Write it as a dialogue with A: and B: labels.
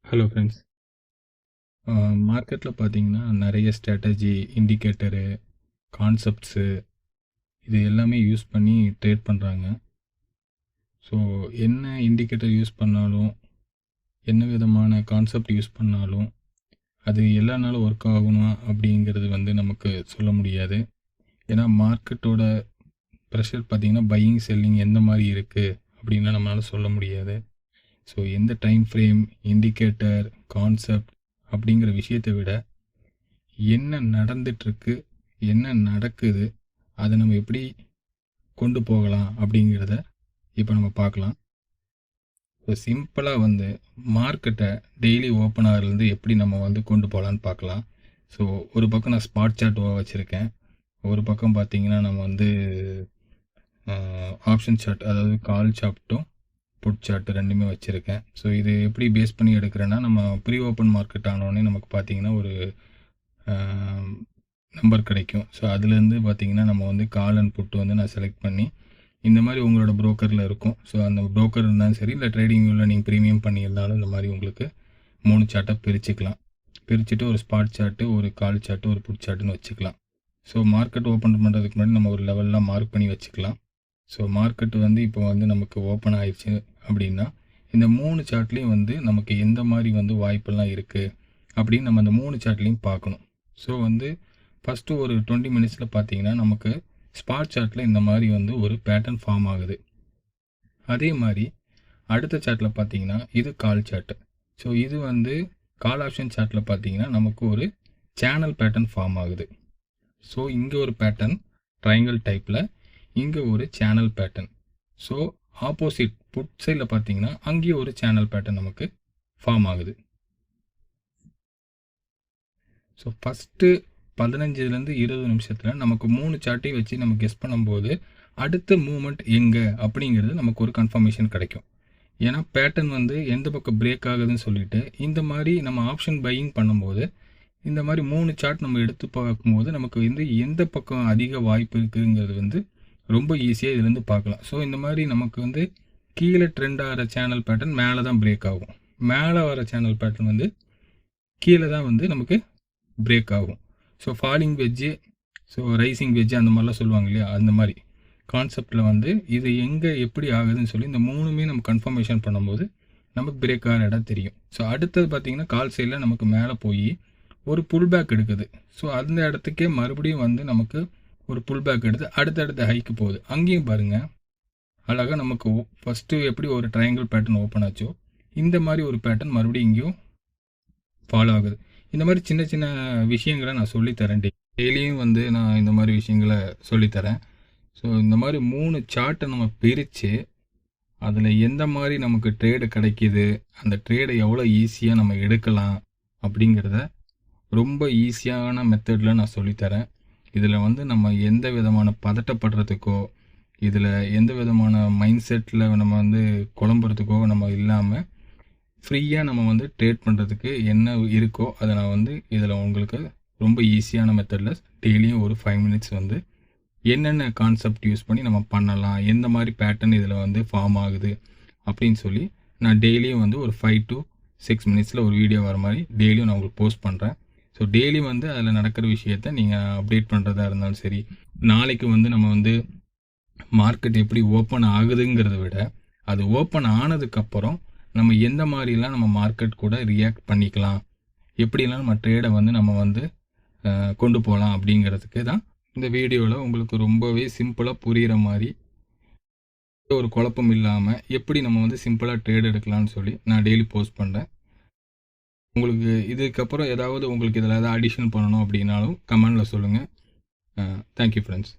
A: Hello friends. மார்க்கெட்டில் பார்த்தீங்கன்னா நிறைய ஸ்ட்ராட்டஜி, இண்டிகேட்டரு, கான்செப்ட்ஸு இது எல்லாமே யூஸ் பண்ணி ட்ரேட் பண்ணுறாங்க. ஸோ என்ன இண்டிகேட்டர் யூஸ் பண்ணாலும், என்ன விதமான கான்செப்ட் யூஸ் பண்ணாலும், அது எல்லா நாளும் ஒர்க் ஆகணும் அப்படிங்கிறது நமக்கு சொல்ல முடியாது. ஏன்னா மார்க்கெட்டோட ப்ரெஷர் பார்த்தீங்கன்னா பையிங், செல்லிங் எந்த மாதிரி இருக்குது அப்படின்லாம் நம்மளால் சொல்ல முடியாது. ஸோ எந்த டைம் ஃப்ரேம், இண்டிகேட்டர், கான்செப்ட் அப்படிங்கிற விஷயத்தை விட என்ன நடந்துட்டுருக்கு, என்ன நடக்குது, அதை நம்ம எப்படி கொண்டு போகலாம் அப்படிங்கிறத இப்போ நம்ம பார்க்கலாம். ஸோ சிம்பிளாக மார்க்கெட்டை டெய்லி ஓப்பன் ஆகிறதுலேருந்து எப்படி நம்ம கொண்டு போகலான்னு பார்க்கலாம். ஸோ ஒரு பக்கம் நான் ஸ்பாட் சார்ட் வச்சுருக்கேன். ஒரு பக்கம் பார்த்தீங்கன்னா நம்ம ஆப்ஷன் சார்ட், அதாவது கால் சார்ட்டும் புட் சார்ட் ரெண்டுமே வச்சுருக்கேன். ஸோ இது எப்படி பேஸ் பண்ணி எடுக்கிறேன்னா, நம்ம ப்ரீ ஓப்பன் மார்க்கெட் ஆனோடனே நமக்கு பார்த்தீங்கன்னா ஒரு நம்பர் கிடைக்கும். ஸோ அதுலேருந்து பார்த்தீங்கன்னா நம்ம கால் அண்ட் புட்டு நான் செலக்ட் பண்ணி இந்த மாதிரி உங்களோட ப்ரோக்கரில் இருக்கும். ஸோ அந்த ப்ரோக்கர் இருந்தாலும் சரி, இல்லை ட்ரேடிங் வியூவில் நீங்கள் ப்ரீமியம் பண்ணியிருந்தாலும் இந்த மாதிரி உங்களுக்கு 3 சார்ட்டாக பிரிச்சுக்கலாம். பிரிச்சுட்டு ஒரு ஸ்பாட் சார்ட்டு, ஒரு கால் சார்ட்டு, ஒரு புட் சார்ட்டுன்னு வச்சுக்கலாம். ஸோ மார்க்கெட் ஓப்பன் பண்ணுறதுக்கு முன்னாடி நம்ம ஒரு லெவல்லாம் மார்க் பண்ணி வச்சுக்கலாம். ஸோ மார்க்கெட் இப்போ நமக்கு ஓப்பன் ஆயிடுச்சு அப்படின்னா, இந்த 3 சார்ட்லேயும் நமக்கு எந்த மாதிரி வாய்ப்பெல்லாம் இருக்குது அப்படின்னு நம்ம அந்த 3 சார்ட்லேயும் பார்க்கணும். ஸோ ஃபஸ்ட்டு ஒரு 20 மினிட்ஸில் பார்த்தீங்கன்னா நமக்கு ஸ்பாட் சார்ட்டில் இந்த மாதிரி ஒரு பேட்டர்ன் ஃபார்ம் ஆகுது. அதே மாதிரி அடுத்த சார்ட்டில் பார்த்தீங்கன்னா இது கால் சார்ட்டு. ஸோ இது கால் ஆப்ஷன் சார்ட்டில் பார்த்தீங்கன்னா நமக்கு ஒரு சேனல் பேட்டர்ன் ஃபார்ம் ஆகுது. ஸோ இங்கே ஒரு பேட்டர்ன் ட்ரையாங்கிள் டைப்பில், இங்கே ஒரு channel pattern. So opposite put சைடில் பார்த்தீங்கன்னா அங்கேயும் ஒரு சேனல் பேட்டர்ன் நமக்கு ஃபார்ம் ஆகுது. ஸோ ஃபஸ்ட்டு 15லேருந்து 20 நிமிஷத்தில் நமக்கு 3 சார்ட்டையும் வச்சு நம்ம கெஸ் பண்ணும்போது அடுத்த மூமெண்ட் எங்கே அப்படிங்கிறது நமக்கு ஒரு கன்ஃபர்மேஷன் கிடைக்கும். ஏன்னா பேட்டர்ன் எந்த பக்கம் பிரேக் ஆகுதுன்னு சொல்லிட்டு இந்த மாதிரி நம்ம ஆப்ஷன் பையிங் பண்ணும்போது இந்த மாதிரி 3 சார்ட் நம்ம எடுத்து பார்க்கும்போது நமக்கு எந்த பக்கம் அதிக வாய்ப்பு இருக்குங்கிறது ரொம்ப ஈஸியாக இதுலேருந்து பார்க்கலாம். ஸோ இந்த மாதிரி நமக்கு கீழே ட்ரெண்ட் ஆகிற சேனல் பேட்டர்ன் மேலே தான் பிரேக் ஆகும், மேலே வர சேனல் பேட்டர்ன் கீழே தான் நமக்கு பிரேக் ஆகும். So falling wedge, so rising wedge அந்த மாதிரிலாம் சொல்லுவாங்க இல்லையா, அந்த மாதிரி கான்செப்டில் இது எங்கே எப்படி ஆகுதுன்னு சொல்லி இந்த 3மே நம்ம கன்ஃபர்மேஷன் பண்ணும்போது நமக்கு பிரேக் ஆகிற இடம் தெரியும். ஸோ அடுத்தது பார்த்திங்கன்னா கால் சைடில் நமக்கு மேலே போய் ஒரு புல் பேக் எடுக்குது. ஸோ அந்த இடத்துக்கே மறுபடியும் நமக்கு ஒரு புல் பேக் எடுத்து அடுத்தடுத்த ஹைக்கு போகுது. அங்கேயும் பாருங்கள் அழகாக நமக்கு ஃபஸ்ட்டு எப்படி ஒரு ட்ரையாங்கிள் பேட்டர்ன் ஓப்பன் ஆச்சோ இந்த மாதிரி ஒரு பேட்டர்ன் மறுபடியும் இங்கேயும் ஃபாலோ ஆகுது. இந்த மாதிரி சின்ன சின்ன விஷயங்களை நான் சொல்லித்தரேன். டெய்லியும் நான் இந்த மாதிரி விஷயங்களை சொல்லித்தரேன். ஸோ இந்த மாதிரி 3 சார்ட்டை நம்ம பிரித்து அதில் எந்த மாதிரி நமக்கு ட்ரேடு கிடைக்கிது, அந்த ட்ரேடை எவ்வளோ ஈஸியாக நம்ம எடுக்கலாம் அப்படிங்கிறத ரொம்ப ஈஸியான மெத்தடில் நான் சொல்லித்தரேன். இதில் நம்ம எந்த விதமான பதட்டப்படுறதுக்கோ, இதில் எந்த விதமான மைண்ட் செட்டில் நம்ம குழம்புறதுக்கோ நம்ம இல்லாமல் ஃப்ரீயாக நம்ம ட்ரேட் பண்ணுறதுக்கு என்ன இருக்கோ அதை நான் இதில் உங்களுக்கு ரொம்ப ஈஸியான மெத்தடில் டெய்லியும் ஒரு 5 மினிட்ஸ் என்னென்ன கான்செப்ட் யூஸ் பண்ணி நம்ம பண்ணலாம், எந்த மாதிரி பேட்டர்ன் இதில் ஃபார்ம் ஆகுது அப்படின்னு சொல்லி நான் டெய்லியும் ஒரு 5 to 6 மினிட்ஸில் ஒரு வீடியோ வர மாதிரி டெய்லியும் நான் உங்களுக்கு போஸ்ட் பண்ணுறேன். ஸோ டெய்லி அதில் நடக்கிற விஷயத்த நீங்கள் அப்டேட் பண்ணுறதா இருந்தாலும் சரி, நாளைக்கு நம்ம மார்க்கெட் எப்படி ஓப்பன் ஆகுதுங்கிறத விட அது ஓப்பன் ஆனதுக்கப்புறம் நம்ம எந்த மாதிரிலாம் நம்ம மார்க்கெட் கூட ரியாக்ட் பண்ணிக்கலாம், எப்படிலாம் நம்ம ட்ரேடை நம்ம கொண்டு போகலாம் அப்படிங்கிறதுக்கு தான் இந்த வீடியோவில் உங்களுக்கு ரொம்பவே சிம்பிளாக புரிகிற மாதிரி, ஒரு குழப்பம் இல்லாமல் எப்படி நம்ம சிம்பிளாக ட்ரேட் எடுக்கலாம்னு சொல்லி நான் டெய்லி போஸ்ட் பண்ணுறேன். உங்களுக்கு இதுக்கப்புறம் உங்களுக்கு இதில் ஏதாவது அடிஷன் பண்ணணும் அப்படின்னாலும் கமெண்டில் சொல்லுங்கள். Thank you friends.